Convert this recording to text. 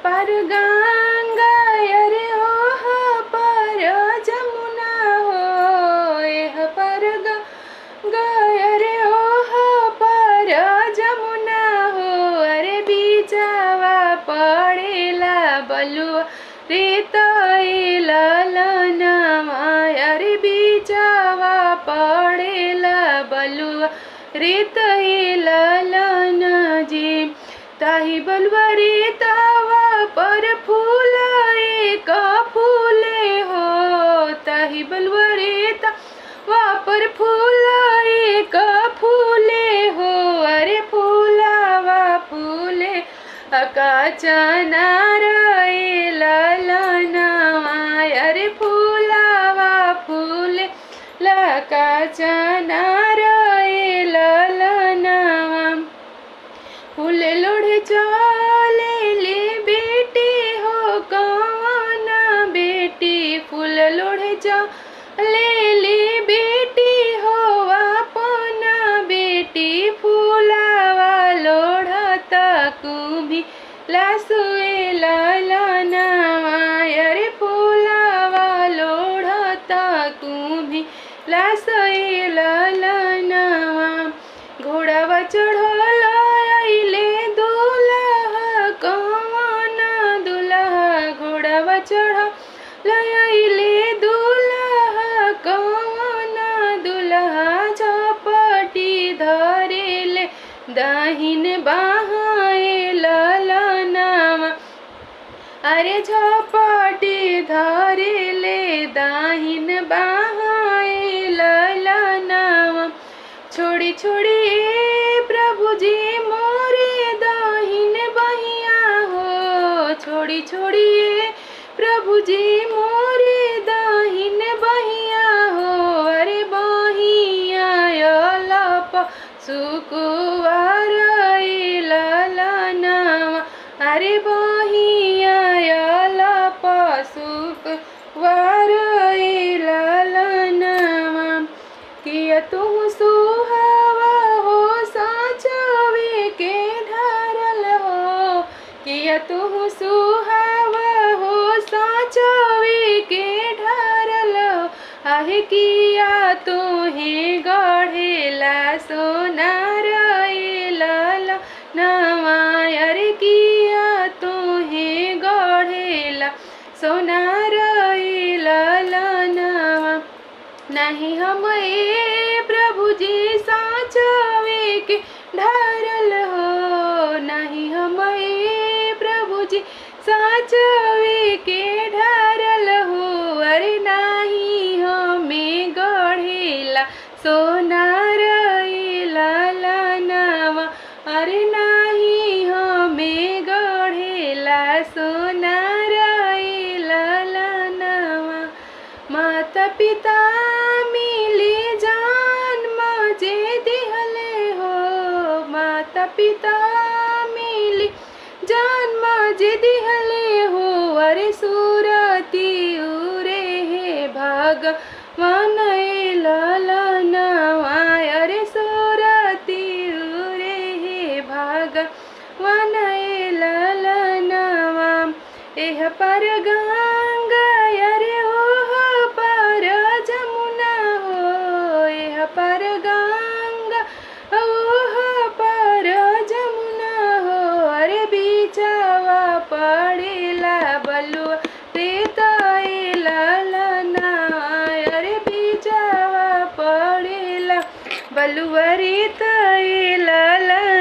पर गंगा अरे ओह पर जमुना हो, एह पर गंगा अरे ओह पर जमुना हो, अरे बीचावा पड़ेला बलुआ रीत ललनवा, अरे बीचावा पड़ेला बलुआ रीत ललन जी। ताही बलुआ रीतवा पर फूल एक फूले हो, ताही बलुआ रीतवा पर फूल एक फूले हो, अरे फूलावा फूले का चनार ललनवा, अरे फूलावा फूले लका चनार ललनवा। फूल लोढ़े चले ले बेटी हो कौन बेटी, फूल लोढ़े चले ले बेटी हो अपना बेटी, फूलावा लोढ़ता कुम्भी लासुए ललनवा, अरे फूलावा लोढ़ता कुम्भी लासुए ललनवा। घोड़ावा चढ़ल अइले दुल्हा कौन दुल्हा, घोड़ावा चढ़ल अइले दुल्हा कौन दुल्हा, झपटी धरेले दाहिन बाहें ललनवा, अरे झपटी धरेले दाहिन बाहें ललनवा। छोड़ी छोड़ी प्रभु जी मोरे दाहिन बहिया हो, छोड़ी छोड़ी प्रभु जी मोरे दाहिन बहिया हो, अरे बहिया लप सुकुवार ललनवा, अरे बहिया लप सुकुवार ललनवा। किया तू सुहावा हो साचवे के ढारल हो, किया तू सुहावा हो साचवे के ढारल हो, आहे किया तुहे गढ़ेला सोनार ललनवा, अरे किया तुहे गढ़ेला सोनार ललनवा। नहीं हम प्रभु जी साचवे के ढारल हो, नहीं हम प्रभु जी साचवे के ढारल हो, अरे नहीं हमें गढ़ेला सोनार ललनवा, अरे नहीं हमें गढ़ेला सोनार ललनवा। माता पिता मिले जन्म जे दिहले हो, माता पिता मिले जन्म जे दिहले हो, अरे सुरती उरे हे भगवान ललनवा, अरे सुरती उरे हे भगवान ललनवा। एह पर गंगा अरे ओह पर जमुना हो, एह पर गंगा ओह पर जमुना हो, अरे बीचावा पड़ेला बलुआ रीत ललनवा, अरे बीचावा पड़ेला बलुआ रीत ललनवा।